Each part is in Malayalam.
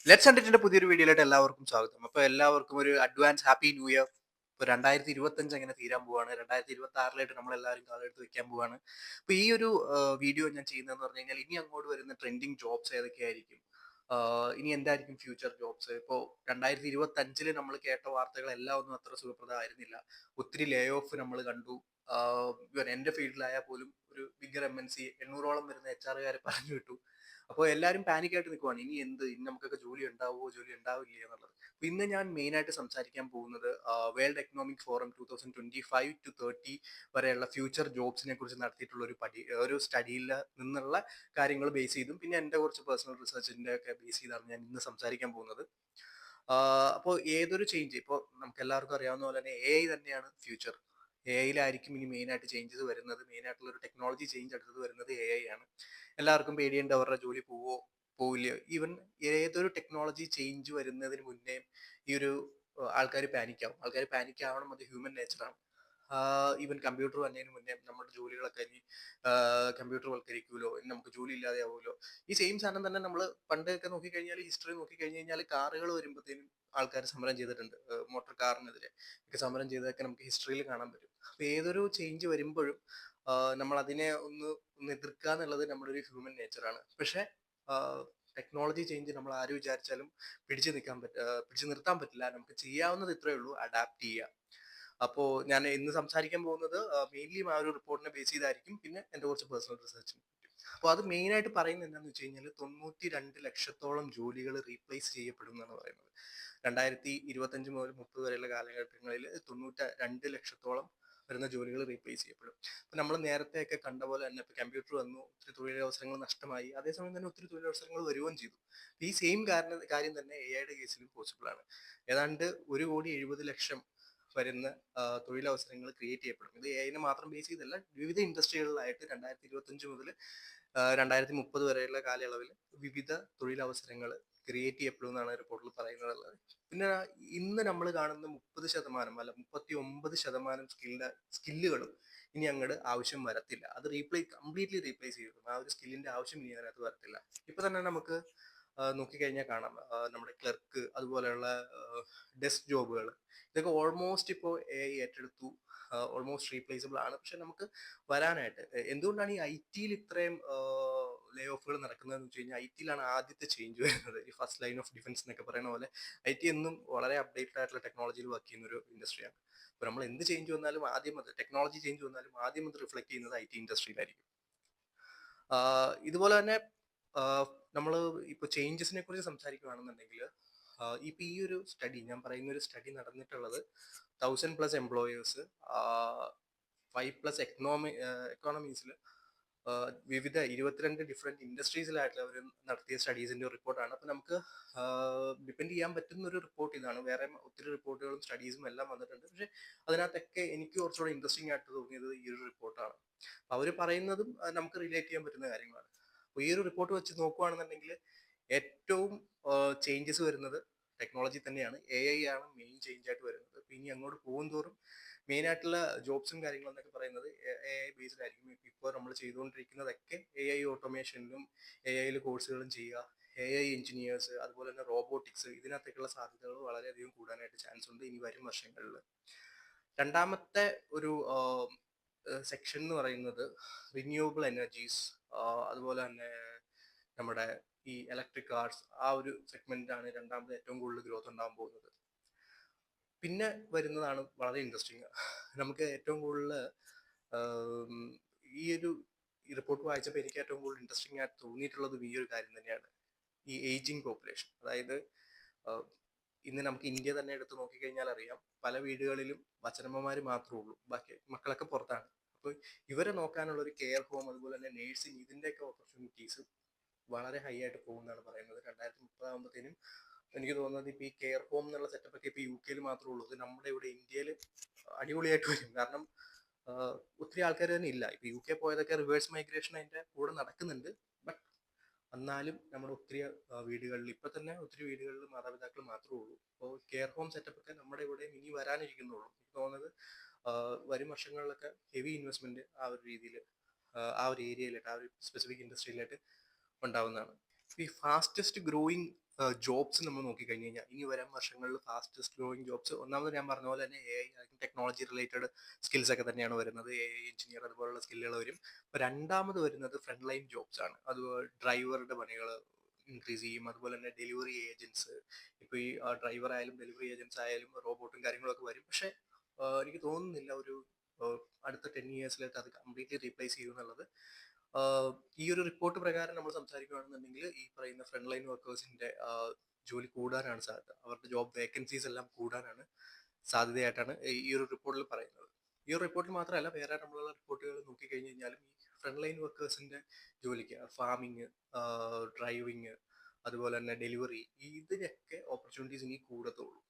ലെറ്റ്സ് കണ്ടിട്ടിന്റെ പുതിയൊരു വീഡിയോയിലായിട്ട് എല്ലാവർക്കും സ്വാഗതം. അപ്പോൾ എല്ലാവർക്കും ഒരു അഡ്വാൻസ് ഹാപ്പി ന്യൂ ഇയർ. ഇപ്പോൾ 2025 അങ്ങനെ തീരാൻ പോവാണ്. 2026 നമ്മളെല്ലാവരും കാലെടുത്ത് വെക്കാൻ പോവാണ്. അപ്പോൾ ഈ ഒരു വീഡിയോ ഞാൻ ചെയ്യുന്നതെന്ന് പറഞ്ഞു കഴിഞ്ഞാൽ ഇനി അങ്ങോട്ട് വരുന്ന ട്രെൻഡിങ് ജോബ്സ് ഏതൊക്കെയായിരിക്കും, ഇനി എന്തായിരിക്കും ഫ്യൂച്ചർ ജോബ്സ്. ഇപ്പോൾ 2025 നമ്മൾ കേട്ട വാർത്തകളെല്ലാം ഒന്നും അത്ര സുഖപ്രദമായിരുന്നില്ല. ഒത്തിരി ലേ ഓഫ് നമ്മൾ കണ്ടു. ഇവൻ എൻ്റെ ഫീൽഡിലായാൽ പോലും ഒരു ബിഗർ MNC 800ഓളം വരുന്ന HR പറഞ്ഞു വിട്ടു. അപ്പോൾ എല്ലാവരും പാനിക് ആയിട്ട് നിൽക്കുവാണ്. ഇനി എന്ത്, ഇനി നമുക്കൊക്കെ ജോലി ഉണ്ടാവുമോ, ജോലി ഉണ്ടാവില്ലേ എന്നുള്ളത്. അപ്പൊ ഇന്ന് ഞാൻ മെയിൻ ആയിട്ട് സംസാരിക്കാൻ പോകുന്നത് വേൾഡ് എക്കണോമിക് ഫോറം 2025-30 വരെയുള്ള ഫ്യൂച്ചർ ജോബ്സിനെ കുറിച്ച് നടത്തിയിട്ടുള്ള ഒരു സ്റ്റഡിയിൽ നിന്നുള്ള കാര്യങ്ങൾ ബേസ് ചെയ്തും പിന്നെ എൻ്റെ കുറച്ച് പേഴ്സണൽ റിസർച്ചിന്റെ ഒക്കെ ബേസ് ചെയ്താണ് ഞാൻ ഇന്ന് സംസാരിക്കാൻ പോകുന്നത്. അപ്പോൾ ഏതൊരു ചേഞ്ച്, ഇപ്പോൾ നമുക്ക് എല്ലാവർക്കും അറിയാവുന്ന പോലെ തന്നെ തന്നെയാണ് ഫ്യൂച്ചർ. യിലായിരിക്കും ഇനി മെയിൻ ആയിട്ട് ചേഞ്ചസ് വരുന്നത്. മെയിൻ ആയിട്ടുള്ള ഒരു ടെക്നോളജി ചേഞ്ച് അടുത്തത് വരുന്നത് ആണ്. എല്ലാവർക്കും പേടിയുണ്ട് അവരുടെ ജോലി പോവോ പോവില്ലയോ. ഈവൻ ഏതൊരു ടെക്നോളജി ചേഞ്ച് വരുന്നതിന് മുന്നേ ഈ ഒരു ആൾക്കാർ പാനിക് ആവും. ആൾക്കാർ പാനിക് ആവണം, അത് ഹ്യൂമൻ നേച്ചറാണ്. ഈവൻ കമ്പ്യൂട്ടർ വന്നതിന് മുന്നേ നമ്മുടെ ജോലികളൊക്കെ ഇനി കമ്പ്യൂട്ടർ വൽക്കരിക്കുമല്ലോ, ഇനി നമുക്ക് ജോലി ഇല്ലാതെ ആവുമല്ലോ. ഈ സെയിം സാധനം തന്നെ നമ്മൾ പണ്ടൊക്കെ നോക്കിക്കഴിഞ്ഞാൽ, ഹിസ്റ്ററി നോക്കിക്കഴിഞ്ഞ് കഴിഞ്ഞാൽ കാറുകൾ വരുമ്പോഴത്തേനും ആൾക്കാർ സമരം ചെയ്തിട്ടുണ്ട്. മോട്ടോർ കാറിനെതിരെ ഒക്കെ സമരം ചെയ്തതൊക്കെ നമുക്ക് ഹിസ്റ്ററിയിൽ കാണാൻ പറ്റും. അപ്പൊ ഏതൊരു ചേഞ്ച് വരുമ്പോഴും നമ്മൾ അതിനെ ഒന്ന് എതിർക്കുക എന്നുള്ളത് നമ്മുടെ ഒരു ഹ്യൂമൻ നേച്ചറാണ്. പക്ഷെ ടെക്നോളജി ചേഞ്ച് നമ്മൾ ആര് വിചാരിച്ചാലും പിടിച്ചു നിർത്താൻ പറ്റില്ല. നമുക്ക് ചെയ്യാവുന്നത് ഇത്രയേ ഉള്ളൂ, അഡാപ്റ്റ് ചെയ്യുക. അപ്പോൾ ഞാൻ ഇന്ന് സംസാരിക്കാൻ പോകുന്നത് മെയിൻലി ആ ഒരു റിപ്പോർട്ടിനെ ബേസ് ചെയ്തായിരിക്കും, പിന്നെ എൻ്റെ കുറച്ച് പേഴ്സണൽ റിസർച്ചും. അപ്പോൾ അത് മെയിൻ ആയിട്ട് പറയുന്നത് എന്താണെന്ന് വെച്ച് കഴിഞ്ഞാൽ 92 ലക്ഷത്തോളം ജോലികൾ റീപ്ലേസ് ചെയ്യപ്പെടും എന്നാണ് പറയുന്നത്. 2025 മുതൽ 30 വരെയുള്ള കാലഘട്ടങ്ങളിൽ 92 ലക്ഷത്തോളം വരുന്ന ജോലികൾ റീപ്ലേസ് ചെയ്യപ്പെടും. ഇപ്പൊ നമ്മൾ നേരത്തെയൊക്കെ കണ്ട പോലെ തന്നെ ഇപ്പൊ കമ്പ്യൂട്ടർ വന്നു, ഒത്തിരി തൊഴിലവസരങ്ങൾ നഷ്ടമായി. അതേസമയം തന്നെ ഒത്തിരി തൊഴിലവസരങ്ങൾ വരുകയും ചെയ്തു. ഈ സെയിം കാര്യം തന്നെ യുടെ കേസിലും പോസിബിൾ ആണ്. ഏതാണ്ട് 1,70,00,000 വരുന്ന തൊഴിലവസരങ്ങൾ ക്രിയേറ്റ് ചെയ്യപ്പെടും. ഇത് നെ മാത്രം ബേസ് ചെയ്തല്ല, വിവിധ ഇൻഡസ്ട്രികളിലായിട്ട് 2025 മുതൽ 2030 വരെയുള്ള കാലയളവിൽ വിവിധ തൊഴിലവസരങ്ങൾ ക്രിയേറ്റ് ചെയ്യപ്പെടും എന്നാണ് റിപ്പോർട്ടിൽ പറയുന്നത്. പിന്നെ ഇന്ന് നമ്മൾ കാണുന്ന 30% അല്ല 39% സ്കില്ലുകളും ഇനി അങ്ങോട്ട് ആവശ്യം വരത്തില്ല. അത് കംപ്ലീറ്റ്ലി റീപ്ലേസ് ചെയ്യും. ആ ഒരു സ്കില്ലിന്റെ ആവശ്യം ഇനി അതിനകത്ത് വരത്തില്ല. ഇപ്പൊ തന്നെ നമുക്ക് നോക്കിക്കഴിഞ്ഞാൽ കാണാം, നമ്മുടെ ക്ലർക്ക് അതുപോലെയുള്ള ഡെസ്ക് ജോബുകൾ ഇതൊക്കെ ഓൾമോസ്റ്റ് ഇപ്പോൾ ഏറ്റെടുത്തു. ഓൾമോസ്റ്റ് റീപ്ലേസബിൾ ആണ്. പക്ഷെ നമുക്ക് വരാനായിട്ട് എന്തുകൊണ്ടാണ് ഈ IT-യിൽ ഇത്രയും ലേ ഓഫുകൾ നടക്കുന്നതെന്ന് വെച്ച് കഴിഞ്ഞാൽ, IT-യിലാണ് ആദ്യത്തെ ചേഞ്ച് വരുന്നത്. ഈ ഫസ്റ്റ് ലൈൻ ഓഫ് ഡിഫൻസ് എന്നൊക്കെ പറയുന്ന പോലെ IT എന്നും വളരെ അപ്ഡേറ്റഡ് ആയിട്ടുള്ള ടെക്നോളജിയിൽ വർക്ക് ചെയ്യുന്ന ഒരു ഇൻഡസ്ട്രിയാണ്. അപ്പോൾ നമ്മൾ എന്ത് ചേഞ്ച് വന്നാലും ആദ്യം അത് ടെക്നോളജി ചേഞ്ച് വന്നാലും ആദ്യം അത് റിഫ്ലക്ട് ചെയ്യുന്നത് IT ഇൻഡസ്ട്രിയിലായിരിക്കും. ഇതുപോലെ തന്നെ നമ്മൾ ഇപ്പോൾ ചേഞ്ചസിനെ കുറിച്ച് സംസാരിക്കുകയാണെന്നുണ്ടെങ്കിൽ, ഇപ്പൊ ഈ ഒരു സ്റ്റഡി, ഞാൻ പറയുന്ന ഒരു സ്റ്റഡി നടന്നിട്ടുള്ളത് 1000+ എംപ്ലോയേഴ്സ്, 5+ എക്കോണമീസിൽ വിവിധ 22 ഡിഫറെന്റ് ഇൻഡസ്ട്രീസിലായിട്ടുള്ള അവർ നടത്തിയ സ്റ്റഡീസിന്റെ റിപ്പോർട്ടാണ്. അപ്പൊ നമുക്ക് ഡിപ്പെൻഡ് ചെയ്യാൻ പറ്റുന്ന ഒരു റിപ്പോർട്ട് ഇതാണ്. വേറെ ഒത്തിരി റിപ്പോർട്ടുകളും സ്റ്റഡീസും എല്ലാം വന്നിട്ടുണ്ട്. പക്ഷെ അതിനകത്തൊക്കെ എനിക്ക് കുറച്ചുകൂടെ ഇൻട്രസ്റ്റിംഗ് ആയിട്ട് തോന്നിയത് ഈ ഒരു റിപ്പോർട്ടാണ്. അവർ പറയുന്നതും നമുക്ക് റിലേറ്റ് ചെയ്യാൻ പറ്റുന്ന കാര്യങ്ങളാണ്. അപ്പൊ ഈ ഒരു റിപ്പോർട്ട് വെച്ച് നോക്കുകയാണെന്നുണ്ടെങ്കിൽ ഏറ്റവും ചേഞ്ചസ് വരുന്നത് ടെക്നോളജി തന്നെയാണ്. ആണ് മെയിൻ ചേഞ്ച് ആയിട്ട് വരുന്നത്. അപ്പൊ ഇനി അങ്ങോട്ട് പോകും തോറും മെയിൻ ആയിട്ടുള്ള ജോബ്സും കാര്യങ്ങളും എന്നൊക്കെ പറയുന്നത് ബേസ്ഡ് ആയിരിക്കും. ഇപ്പോൾ നമ്മൾ ചെയ്തുകൊണ്ടിരിക്കുന്നതൊക്കെ ഓട്ടോമേഷനിലും യിൽ കോഴ്സുകളും ചെയ്യുക, എഞ്ചിനീയേഴ്സ്, അതുപോലെ തന്നെ റോബോട്ടിക്സ്, ഇതിനകത്തേക്കുള്ള സാധ്യതകൾ വളരെയധികം കൂടാനായിട്ട് ചാൻസ് ഉണ്ട് ഇനി വരും വർഷങ്ങളിൽ. രണ്ടാമത്തെ ഒരു സെക്ഷൻ എന്ന് പറയുന്നത് റിന്യൂവബിൾ എനർജീസ്, അതുപോലെ തന്നെ നമ്മുടെ ഈ ഇലക്ട്രിക് കാർസ്, ആ ഒരു സെഗ്മെന്റ് ആണ് രണ്ടാമത് ഏറ്റവും കൂടുതൽ ഗ്രോത്ത് ഉണ്ടാകാൻ പോകുന്നത്. പിന്നെ വരുന്നതാണ് വളരെ ഇൻട്രസ്റ്റിംഗ്. നമുക്ക് ഏറ്റവും കൂടുതൽ ഈ ഒരു റിപ്പോർട്ട് വായിച്ചപ്പോൾ എനിക്ക് ഏറ്റവും കൂടുതൽ ഇൻട്രസ്റ്റിംഗ് ആയിട്ട് തോന്നിയിട്ടുള്ളത് ഈ ഒരു കാര്യം തന്നെയാണ്, ഈ ഏജിങ് പോപ്പുലേഷൻ. അതായത് ഇന്ന് നമുക്ക് ഇന്ത്യ തന്നെ എടുത്ത് നോക്കിക്കഴിഞ്ഞാൽ അറിയാം, പല വീടുകളിലും അച്ഛനമ്മമാർ മാത്രമേ ഉള്ളൂ, ബാക്കി മക്കളൊക്കെ പുറത്താണ്. അപ്പോൾ ഇവരെ നോക്കാനുള്ള ഒരു കെയർ ഹോം, അതുപോലെ തന്നെ നേഴ്സിംഗ്, ഇതിൻ്റെയൊക്കെ ഓപ്പർച്യൂണിറ്റീസ് വളരെ ഹൈ ആയിട്ട് പോകുന്നതാണ് പറയുന്നത്. 2030 ആകുമ്പോഴത്തേനും എനിക്ക് തോന്നുന്നത് ഇപ്പൊ ഈ കെയർ ഹോം എന്നുള്ള സെറ്റപ്പ് ഒക്കെ ഇപ്പൊ UK മാത്രമേ ഉള്ളൂ. ഇത് നമ്മുടെ ഇവിടെ ഇന്ത്യയിൽ അടിപൊളിയായിട്ട് വരും. കാരണം ഒത്തിരി ആൾക്കാർ തന്നെ ഇല്ല. ഇപ്പൊ UK പോയതൊക്കെ റിവേഴ്സ് മൈഗ്രേഷൻ അതിന്റെ കൂടെ നടക്കുന്നുണ്ട്. ബട്ട് എന്നാലും നമ്മുടെ ഒത്തിരി വീടുകളിൽ ഇപ്പൊ തന്നെ ഒത്തിരി വീടുകളിൽ മാതാപിതാക്കൾ മാത്രമേ ഉള്ളൂ. അപ്പോൾ കെയർ ഹോം സെറ്റപ്പ് ഒക്കെ നമ്മുടെ ഇവിടെ ഇനി വരാനിരിക്കുന്നുള്ളൂ. എനിക്ക് തോന്നുന്നത് വരും വർഷങ്ങളിലൊക്കെ ഹെവി ഇൻവെസ്റ്റ്മെന്റ് ആ ഒരു രീതിയിൽ, ആ ഒരു ഏരിയയിലായിട്ട്, ആ ഒരു സ്പെസിഫിക് ഇൻഡസ്ട്രിയിലായിട്ട് ഉണ്ടാവുന്നതാണ്. ഈ ഫാസ്റ്റസ്റ്റ് ഗ്രോയിങ് ജോബ്സ് നമ്മൾ നോക്കിക്കഴിഞ്ഞ് കഴിഞ്ഞാൽ ഇനി വരും വർഷങ്ങളിൽ ഫാസ്റ്റസ്റ്റ് ഗ്രോയിങ് ജോബ്സ് ഒന്നാമത് ഞാൻ പറഞ്ഞ പോലെ തന്നെ A I technology related skills ഒക്കെ തന്നെയാണ് വരുന്നത്. എ ഐ എഞ്ചിനീയർ അതുപോലുള്ള സ്കില്ലുകൾ വരും. ഇപ്പൊ രണ്ടാമത് വരുന്നത് ഫ്രണ്ട് ലൈൻ ജോബ്സ് ആണ്. അത് ഡ്രൈവറുടെ പണികൾ ഇൻക്രീസ് ചെയ്യും. അതുപോലെ തന്നെ ഡെലിവറി ഏജൻസ്, ഇപ്പൊ ഈ ഡ്രൈവർ ആയാലും ഡെലിവറി ഏജൻസ് ആയാലും റോബോട്ടും കാര്യങ്ങളൊക്കെ വരും. പക്ഷെ എനിക്ക് തോന്നുന്നില്ല ഒരു അടുത്ത 10 ഇയേഴ്സിലേക്ക് അത് കംപ്ലീറ്റ്ലി റീപ്ലേസ് ചെയ്യും എന്നുള്ളത്. ആഹ് ഈ ഒരു റിപ്പോർട്ട് പ്രകാരം നമ്മൾ സംസാരിക്കുകയാണെന്നുണ്ടെങ്കിൽ ഈ പറയുന്ന ഫ്രണ്ട് ലൈൻ വർക്കേഴ്സിന്റെ ജോലി കൂടാനാണ് സാധ്യത. അവരുടെ ജോബ് വേക്കൻസീസ് എല്ലാം കൂടാനാണ് സാധ്യതയായിട്ടാണ് ഈ ഒരു റിപ്പോർട്ടിൽ പറയുന്നത്. ഈ ഒരു റിപ്പോർട്ടിൽ മാത്രമല്ല, വേറെ നമ്മളുള്ള റിപ്പോർട്ടുകൾ നോക്കിക്കഴിഞ്ഞ് കഴിഞ്ഞാലും ഈ ഫ്രണ്ട് ലൈൻ വർക്കേഴ്സിന്റെ ജോലിക്ക് ഫാമിങ്, ഡ്രൈവിങ്, അതുപോലെ തന്നെ ഡെലിവറി, ഇതിനൊക്കെ ഓപ്പർച്യൂണിറ്റീസ് ഇനി കൂടത്തുള്ളൂ.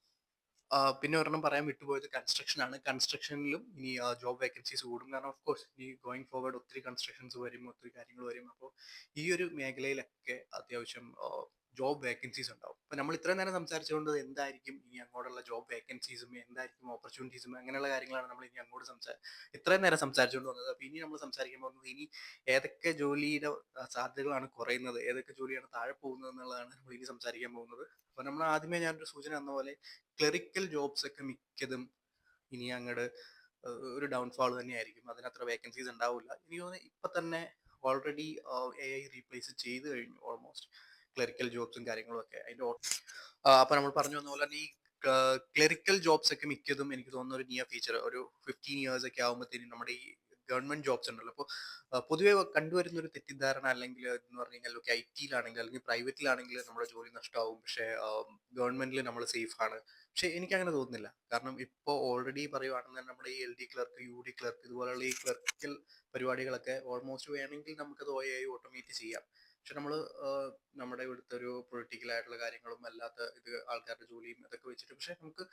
പിന്നെ ഒരെണ്ണം പറയാൻ വിട്ടുപോയത് കൺസ്ട്രക്ഷൻ ആണ്. കൺസ്ട്രക്ഷനിലും ഇനി ജോബ് വേക്കൻസീസ് കൂടും. കാരണം ഓഫ് കോഴ്സ് ഈ ഗോയിങ് ഫോർവേഡ് ഒത്തിരി കൺസ്ട്രക്ഷൻസ് വരും, ഒത്തിരി കാര്യങ്ങൾ വരും. അപ്പോൾ ഈ ഒരു മേഖലയിലൊക്കെ അത്യാവശ്യം ജോബ് വേക്കൻസീസ് ഉണ്ടാവും. അപ്പൊ നമ്മൾ ഇത്രയും നേരം സംസാരിച്ചുകൊണ്ട് എന്തായിരിക്കും ഇനി അങ്ങോട്ടുള്ള ജോബ് വേക്കൻസീസും എന്തായിരിക്കും ഓപ്പർച്യൂണിറ്റീസും അങ്ങനെയുള്ള കാര്യങ്ങളാണ് നമ്മൾ ഇനി അങ്ങോട്ട് ഇത്രയും നേരം സംസാരിച്ചുകൊണ്ട് വന്നത്. അപ്പൊ ഇനി നമ്മൾ സംസാരിക്കാൻ പോകുന്നത് ഇനി ഏതൊക്കെ ജോലിയുടെ സാധ്യതകളാണ് കുറയുന്നത്, ഏതൊക്കെ ജോലിയാണ് താഴെ പോകുന്നത് എന്നുള്ളതാണ് നമ്മൾ ഇനി സംസാരിക്കാൻ പോകുന്നത്. അപ്പൊ നമ്മൾ ആദ്യമേ ഞാനൊരു സൂചന തന്ന പോലെ ക്ലറിക്കൽ ജോബ്സ് ഒക്കെ മിക്കതും ഇനി അങ്ങോട്ട് ഒരു ഡൗൺഫാൾ തന്നെയായിരിക്കും. അതിനത്ര വേക്കൻസീസ് ഉണ്ടാവില്ല. എനിക്ക് തോന്നുന്നു ഇപ്പൊ തന്നെ ഓൾറെഡി എ ഐ റീപ്ലേസ് ചെയ്ത് കഴിഞ്ഞു ഓൾമോസ്റ്റ് ക്ലറിക്കൽ ജോബ്സും കാര്യങ്ങളും ഒക്കെ. അപ്പൊ നമ്മൾ പറഞ്ഞു വന്ന പോലെ തന്നെ ഈ ക്ലറിക്കൽ ജോബ്സ് ഒക്കെ മിക്കതും എനിക്ക് തോന്നുന്ന ഒരു നിയർ ഫ്യൂച്ചർ ഒരു 15 ഇയേഴ്സ് ഒക്കെ ആകുമ്പോഴത്തേനും നമ്മുടെ ഈ ഗവൺമെന്റ് ജോബ്സ് ഉണ്ടല്ലോ. അപ്പോൾ പൊതുവെ കണ്ടുവരുന്ന ഒരു തെറ്റിദ്ധാരണ അല്ലെങ്കിൽ എന്ന് പറഞ്ഞു കഴിഞ്ഞാൽ ഐ ടിയിലാണെങ്കിൽ അല്ലെങ്കിൽ പ്രൈവറ്റിലാണെങ്കിൽ നമ്മുടെ ജോലി നഷ്ടമാവും, പക്ഷേ ഗവൺമെന്റിൽ നമ്മൾ സേഫ് ആണ്. പക്ഷെ എനിക്ക് അങ്ങനെ തോന്നുന്നില്ല. കാരണം ഇപ്പോൾ ഓൾറെഡി പറയുവാണെന്നുണ്ടെങ്കിൽ നമ്മുടെ ഈ L D clerk, U D clerk, ഇതുപോലുള്ള ഈ ക്ലർക്കൽ പരിപാടികളൊക്കെ ഓൾമോസ്റ്റ് വേണമെങ്കിൽ നമുക്കത് ഓട്ടോമേറ്റ് ചെയ്യാം. പക്ഷെ നമ്മൾ നമ്മുടെ ഇവിടുത്തെ ഒരു പൊളിറ്റിക്കൽ ആയിട്ടുള്ള കാര്യങ്ങളും അല്ലാത്ത ഇത് ആൾക്കാരുടെ ജോലിയും ഇതൊക്കെ വെച്ചിട്ട്, പക്ഷെ നമുക്ക്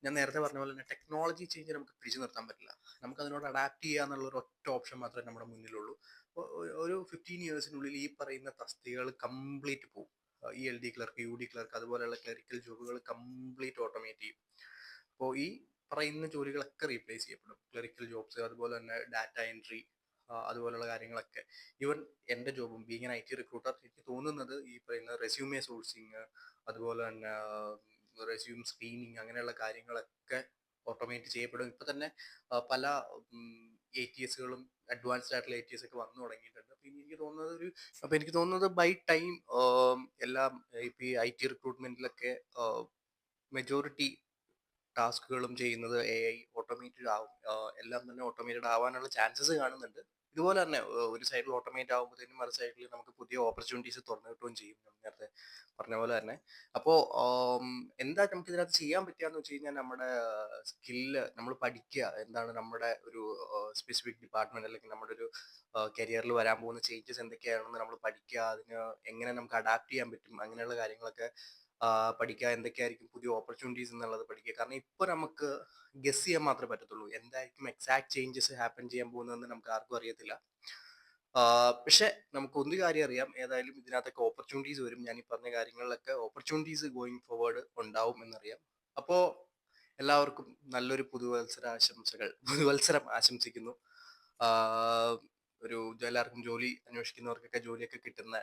ഞാൻ നേരത്തെ പറഞ്ഞ പോലെ തന്നെ ടെക്നോളജി ചേഞ്ച് നമുക്ക് പിടിച്ചു നിർത്താൻ പറ്റില്ല. നമുക്ക് അതിനോട് അഡാപ്റ്റ് ചെയ്യുക എന്നുള്ള ഒരു ഒറ്റ ഓപ്ഷൻ മാത്രമേ നമ്മുടെ മുന്നിലുള്ളൂ. ഒരു 15 ഇയേഴ്സിനുള്ളിൽ ഈ പറയുന്ന തസ്തികകൾ കംപ്ലീറ്റ് പോകും. ഈ L D clerk, U D clerk, അതുപോലെയുള്ള ക്ലറിക്കൽ ജോബുകൾ കംപ്ലീറ്റ് ഓട്ടോമേറ്റ് ചെയ്യും. അപ്പോൾ ഈ പറയുന്ന ജോലികളൊക്കെ റീപ്ലേസ് ചെയ്യപ്പെടും. ക്ലറിക്കൽ ജോബ്സ്, അതുപോലെ തന്നെ ഡാറ്റ എൻട്രി, അതുപോലുള്ള കാര്യങ്ങളൊക്കെ. ഈവൻ എൻ്റെ ജോബും ബീങ് എൻ IT റിക്രൂട്ടർ, എനിക്ക് തോന്നുന്നത് ഈ പറയുന്ന റെസ്യൂമെ സോഴ്സിങ്, അതുപോലെ തന്നെ റെസ്യൂം സ്ക്രീനിങ്, അങ്ങനെയുള്ള കാര്യങ്ങളൊക്കെ ഓട്ടോമേറ്റ് ചെയ്യപ്പെടും. ഇപ്പൊ തന്നെ പല ATSകളും അഡ്വാൻസ്ഡ് ആയിട്ടുള്ള ATS ഒക്കെ വന്നു തുടങ്ങിയിട്ടുണ്ട്. അപ്പൊ എനിക്ക് തോന്നുന്നത് ബൈ ടൈം എല്ലാം ഇപ്പൊ ഈ IT റിക്രൂട്ട്മെന്റിലൊക്കെ മെജോറിറ്റി ടാസ്കുകളും ചെയ്യുന്നത് AI ഓട്ടോമേറ്റഡ് ആവും. എല്ലാം തന്നെ ഓട്ടോമേറ്റഡ് ആവാനുള്ള ചാൻസസ് കാണുന്നുണ്ട്. ഇതുപോലെ തന്നെ ഒരു സൈഡിൽ ഓട്ടോമേറ്റ് ആകുമ്പോഴത്തേനും മറു സൈഡിൽ നമുക്ക് പുതിയ ഓപ്പർച്യൂണിറ്റീസ് തുറന്നു കിട്ടുകയും ചെയ്യും, ഞാൻ നേരത്തെ പറഞ്ഞ പോലെ തന്നെ. അപ്പോൾ എന്താ നമുക്ക് ഇതിനകത്ത് ചെയ്യാൻ പറ്റുകയെന്ന് വെച്ച് കഴിഞ്ഞാൽ നമ്മുടെ സ്കില്ല് നമ്മൾ പഠിക്കുക. എന്താണ് നമ്മുടെ ഒരു സ്പെസിഫിക് ഡിപ്പാർട്ട്മെന്റ് അല്ലെങ്കിൽ നമ്മുടെ ഒരു കരിയറിൽ വരാൻ പോകുന്ന ചേഞ്ചസ് എന്തൊക്കെയാണെന്ന് നമ്മൾ പഠിക്കുക. അതിന് എങ്ങനെ നമുക്ക് അഡാപ്റ്റ് ചെയ്യാൻ പറ്റും, അങ്ങനെയുള്ള കാര്യങ്ങളൊക്കെ പഠിക്കുക. എന്തൊക്കെയായിരിക്കും പുതിയ ഓപ്പർച്യൂണിറ്റീസ് എന്നുള്ളത് പഠിക്കുക. കാരണം ഇപ്പൊ നമുക്ക് ഗസ് ചെയ്യാൻ മാത്രമേ പറ്റത്തുള്ളൂ. എന്തായിരിക്കും എക്സാക്ട് ചേഞ്ചസ് ഹാപ്പൻ ചെയ്യാൻ പോകുന്നതെന്ന് നമുക്ക് ആർക്കും അറിയത്തില്ല. പക്ഷെ നമുക്ക് ഒരു കാര്യം അറിയാം, ഏതായാലും ഇതിനകത്തൊക്കെ ഓപ്പർച്യൂണിറ്റീസ് വരും. ഞാൻ ഈ പറഞ്ഞ കാര്യങ്ങളിലൊക്കെ ഓപ്പർച്യൂണിറ്റീസ് ഗോയിങ് ഫോർവേഡ് ഉണ്ടാവും എന്നറിയാം. അപ്പോ എല്ലാവർക്കും നല്ലൊരു പുതുവത്സരം ആശംസിക്കുന്നു. ഒരു എല്ലാവർക്കും ജോലി അന്വേഷിക്കുന്നവർക്കൊക്കെ ജോലിയൊക്കെ കിട്ടുന്ന,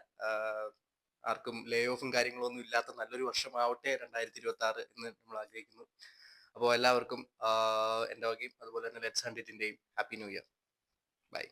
ആർക്കും ലേ ഓഫും കാര്യങ്ങളൊന്നും ഇല്ലാത്ത നല്ലൊരു വർഷമാവട്ടെ 2026 എന്ന് നമ്മൾ ആഗ്രഹിക്കുന്നു. അപ്പോൾ എല്ലാവർക്കും എൻ്റെ വകയും അതുപോലെ തന്നെ ലെറ്റ്സ് ഹൺഡ്രഡിന്റെയും ഹാപ്പി ന്യൂ ഇയർ. ബൈ.